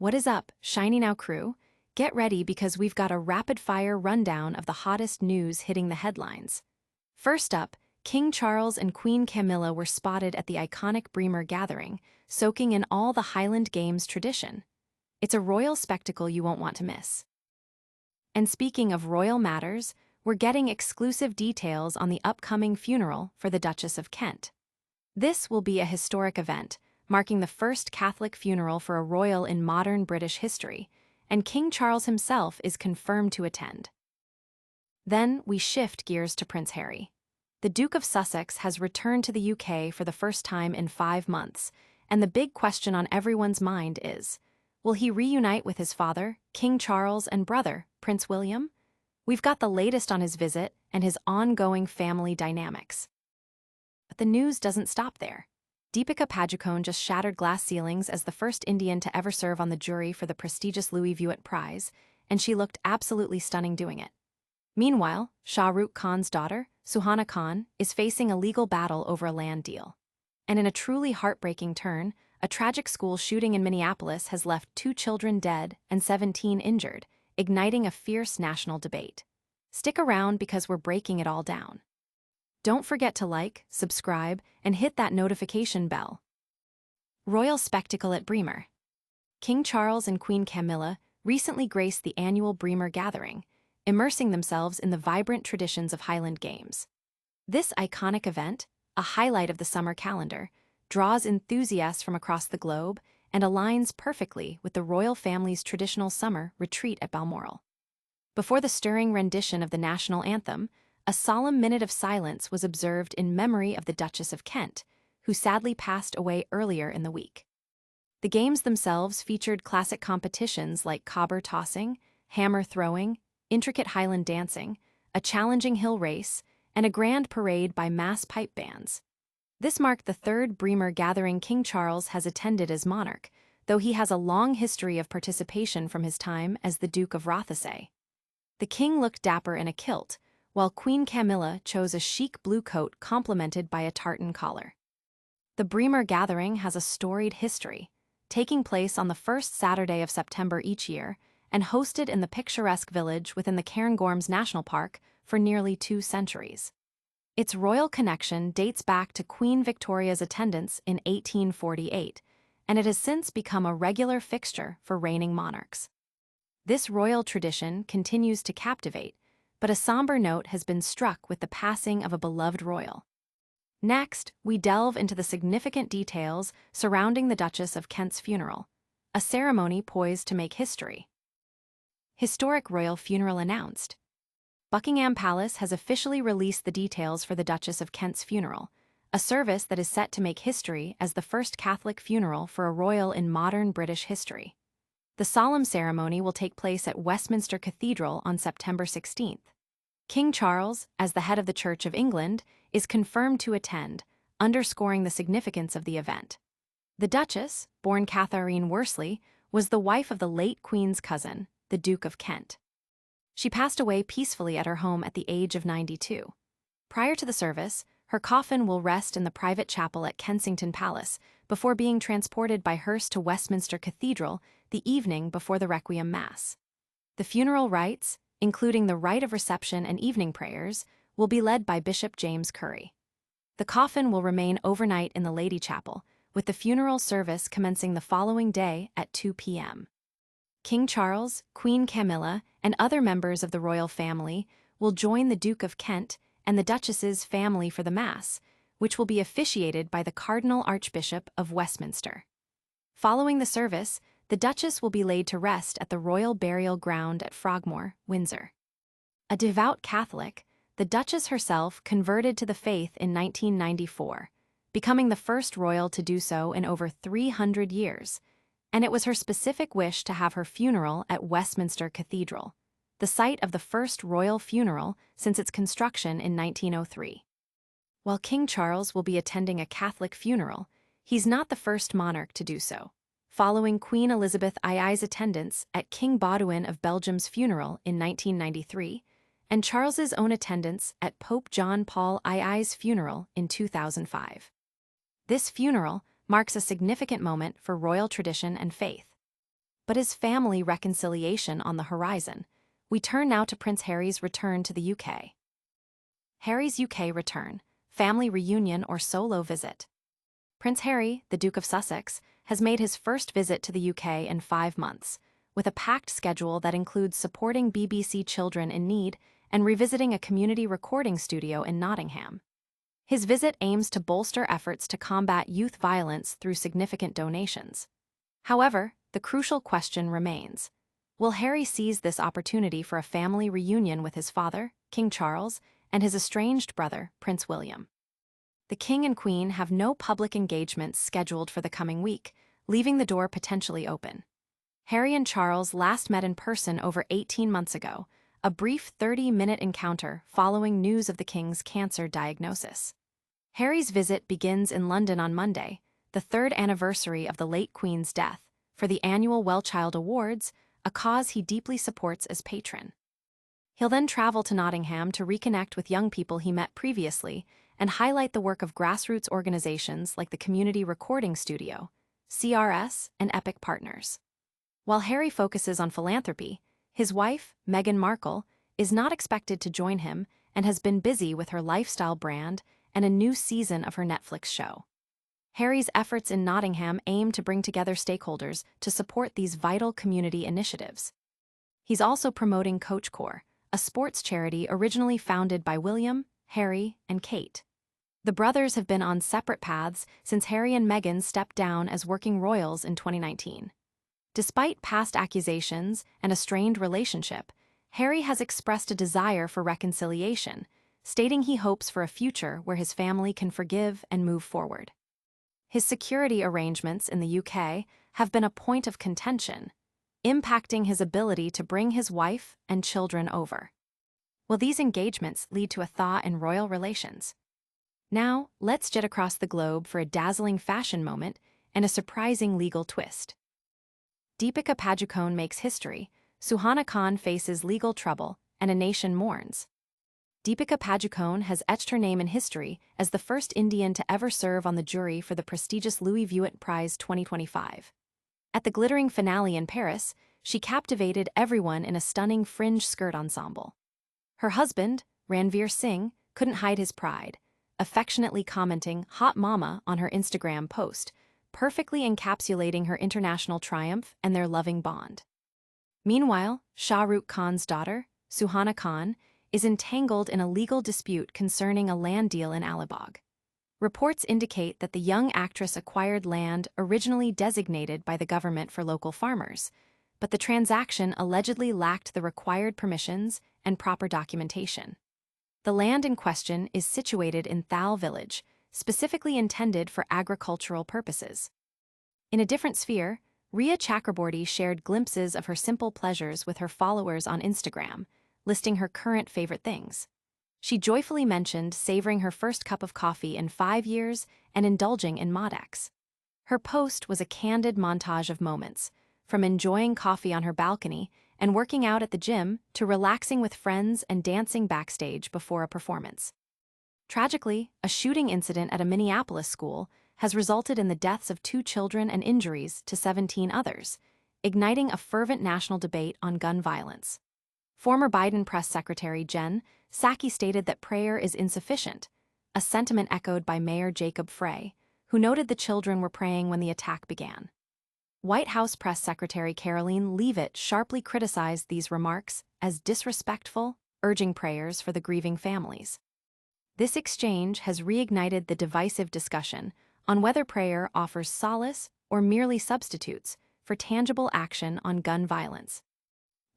What is up, Shiny Now crew? Get ready because we've got a rapid-fire rundown of the hottest news hitting the headlines. First up, King Charles and Queen Camilla were spotted at the iconic Braemar Gathering, soaking in all the Highland Games tradition. It's a royal spectacle you won't want to miss. And speaking of royal matters, we're getting exclusive details on the upcoming funeral for the Duchess of Kent. This will be a historic event, marking the first Catholic funeral for a royal in modern British history, and King Charles himself is confirmed to attend. Then we shift gears to Prince Harry. The Duke of Sussex has returned to the UK for the first time in 5 months, and the big question on everyone's mind is, will he reunite with his father, King Charles, and brother, Prince William? We've got the latest on his visit and his ongoing family dynamics. But the news doesn't stop there. Deepika Padukone just shattered glass ceilings as the first Indian to ever serve on the jury for the prestigious Louis Vuitton Prize, and she looked absolutely stunning doing it. Meanwhile, Shah Rukh Khan's daughter, Suhana Khan, is facing a legal battle over a land deal. And in a truly heartbreaking turn, a tragic school shooting in Minneapolis has left 2 children dead and 17 injured, igniting a fierce national debate. Stick around because we're breaking it all down. Don't forget to like, subscribe, and hit that notification bell. Royal spectacle at Braemar. King Charles and Queen Camilla recently graced the annual Braemar Gathering, immersing themselves in the vibrant traditions of Highland Games. This iconic event, a highlight of the summer calendar, draws enthusiasts from across the globe and aligns perfectly with the royal family's traditional summer retreat at Balmoral. Before the stirring rendition of the national anthem, a solemn minute of silence was observed in memory of the Duchess of Kent, who sadly passed away earlier in the week. The games themselves featured classic competitions like cobber tossing, hammer throwing, intricate Highland dancing, a challenging hill race, and a grand parade by mass pipe bands. This marked the 3rd Braemar Gathering King Charles has attended as monarch, though he has a long history of participation from his time as the Duke of Rothesay. The king looked dapper in a kilt, while Queen Camilla chose a chic blue coat complemented by a tartan collar. The Braemar Gathering has a storied history, taking place on the first Saturday of September each year and hosted in the picturesque village within the Cairngorms National Park for nearly 2 centuries. Its royal connection dates back to Queen Victoria's attendance in 1848, and it has since become a regular fixture for reigning monarchs. This royal tradition continues to captivate, but a somber note has been struck with the passing of a beloved royal. Next, we delve into the significant details surrounding the Duchess of Kent's funeral, a ceremony poised to make history. Historic royal funeral announced. Buckingham Palace has officially released the details for the Duchess of Kent's funeral, a service that is set to make history as the first Catholic funeral for a royal in modern British history. The solemn ceremony will take place at Westminster Cathedral on September 16th. King Charles, as the head of the Church of England, is confirmed to attend, underscoring the significance of the event. The Duchess, born Catherine Worsley, was the wife of the late Queen's cousin, the Duke of Kent. She passed away peacefully at her home at the age of 92. Prior to the service, her coffin will rest in the private chapel at Kensington Palace before being transported by hearse to Westminster Cathedral the evening before the Requiem Mass. The funeral rites, including the rite of reception and evening prayers, will be led by Bishop James Curry. The coffin will remain overnight in the Lady Chapel, with the funeral service commencing the following day at 2 p.m. King Charles, Queen Camilla, and other members of the royal family will join the Duke of Kent and the Duchess's family for the Mass, which will be officiated by the Cardinal Archbishop of Westminster. Following the service, the Duchess will be laid to rest at the Royal Burial Ground at Frogmore, Windsor. A devout Catholic, the Duchess herself converted to the faith in 1994, becoming the first royal to do so in over 300 years, and it was her specific wish to have her funeral at Westminster Cathedral, the site of the first royal funeral since its construction in 1903. While King Charles will be attending a Catholic funeral, he's not the first monarch to do so, following Queen Elizabeth II's attendance at King Baudouin of Belgium's funeral in 1993, and Charles's own attendance at Pope John Paul II's funeral in 2005. This funeral marks a significant moment for royal tradition and faith. But is family reconciliation on the horizon? We turn now to Prince Harry's return to the UK. Harry's UK return, family reunion or solo visit. Prince Harry, the Duke of Sussex, has made his first visit to the UK in 5 months, with a packed schedule that includes supporting BBC Children in Need and revisiting a community recording studio in Nottingham. His visit aims to bolster efforts to combat youth violence through significant donations. However, the crucial question remains: will Harry seize this opportunity for a family reunion with his father, King Charles, and his estranged brother, Prince William? The King and Queen have no public engagements scheduled for the coming week, leaving the door potentially open. Harry and Charles last met in person over 18 months ago, a brief 30-minute encounter following news of the King's cancer diagnosis. Harry's visit begins in London on Monday, the 3rd anniversary of the late Queen's death, for the annual Well-Child Awards, a cause he deeply supports as patron. He'll then travel to Nottingham to reconnect with young people he met previously and highlight the work of grassroots organizations like the Community Recording Studio, CRS, and Epic Partners. While Harry focuses on philanthropy, his wife, Meghan Markle, is not expected to join him and has been busy with her lifestyle brand and a new season of her Netflix show. Harry's efforts in Nottingham aim to bring together stakeholders to support these vital community initiatives. He's also promoting CoachCore, a sports charity originally founded by William, Harry, and Kate. The brothers have been on separate paths since Harry and Meghan stepped down as working royals in 2019. Despite past accusations and a strained relationship, Harry has expressed a desire for reconciliation, stating he hopes for a future where his family can forgive and move forward. His security arrangements in the UK have been a point of contention, impacting his ability to bring his wife and children over. Will these engagements lead to a thaw in royal relations? Now, let's jet across the globe for a dazzling fashion moment and a surprising legal twist. Deepika Padukone makes history, Suhana Khan faces legal trouble, and a nation mourns. Deepika Padukone has etched her name in history as the first Indian to ever serve on the jury for the prestigious Louis Vuitton Prize 2025. At the glittering finale in Paris, she captivated everyone in a stunning fringe skirt ensemble. Her husband, Ranveer Singh, couldn't hide his pride, affectionately commenting "Hot Mama" on her Instagram post, perfectly encapsulating her international triumph and their loving bond. Meanwhile, Shah Rukh Khan's daughter, Suhana Khan, is entangled in a legal dispute concerning a land deal in Alibag. Reports indicate that the young actress acquired land originally designated by the government for local farmers, but the transaction allegedly lacked the required permissions and proper documentation. The land in question is situated in Thal village, specifically intended for agricultural purposes. In a different sphere, Rhea Chakraborty shared glimpses of her simple pleasures with her followers on Instagram, listing her current favorite things. She joyfully mentioned savoring her first cup of coffee in 5 years and indulging in Modex. Her post was a candid montage of moments, from enjoying coffee on her balcony and working out at the gym to relaxing with friends and dancing backstage before a performance. Tragically, a shooting incident at a Minneapolis school has resulted in the deaths of 2 children and injuries to 17 others, igniting a fervent national debate on gun violence. Former Biden press secretary Jen Psaki stated that prayer is insufficient, a sentiment echoed by Mayor Jacob Frey, who noted the children were praying when the attack began. White House Press Secretary Caroline Leavitt sharply criticized these remarks as disrespectful, urging prayers for the grieving families. This exchange has reignited the divisive discussion on whether prayer offers solace or merely substitutes for tangible action on gun violence.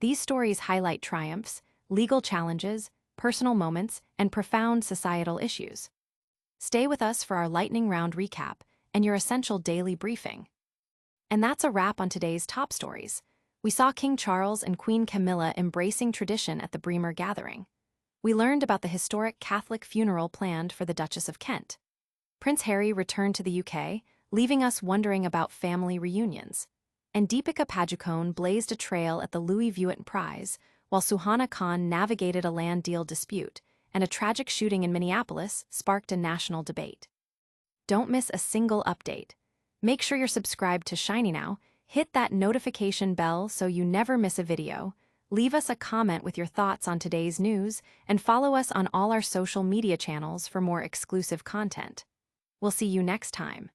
These stories highlight triumphs, legal challenges, personal moments, and profound societal issues. Stay with us for our lightning round recap and your essential daily briefing. And that's a wrap on today's top stories. We saw King Charles and Queen Camilla embracing tradition at the Braemar Gathering. We learned about the historic Catholic funeral planned for the Duchess of Kent. Prince Harry returned to the UK, leaving us wondering about family reunions. And Deepika Padukone blazed a trail at the Louis Vuitton Prize, while Suhana Khan navigated a land deal dispute, and a tragic shooting in Minneapolis sparked a national debate. Don't miss a single update. Make sure you're subscribed to Shiny Now, Hit that notification bell so you never miss a video. Leave us a comment with your thoughts on today's news, and follow us on all our social media channels for more exclusive content. We'll see you next time.